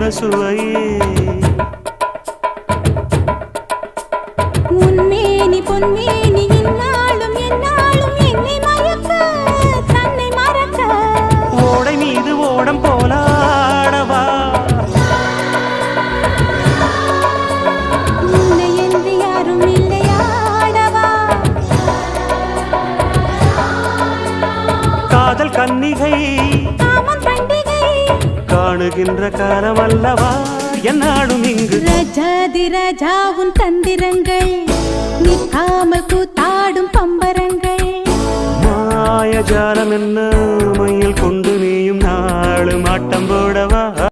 என்ன சுவையே உன்மேனி பொன்மேனி இந்நாளும் எந்நாளும் என்னை மயக்க தன்னை மறக்க ஓடை மீது ஓடம் போலாடவா உன்னை என்று யாரும் இல்லையாடவா காதல் கன்னிகை காமம் பண்டிகை காணுகின்ற காலம் அல்லவா என்னாடும் இங்கு ரஜாதி ராஜாவும் தந்திரங்கள் நிற்காமல் கூத்தாடும் பம்பரங்கள் மாயஜாலம் என்ன மையில் கொண்டு நீயும் நாளும் ஆட்டம் போடவா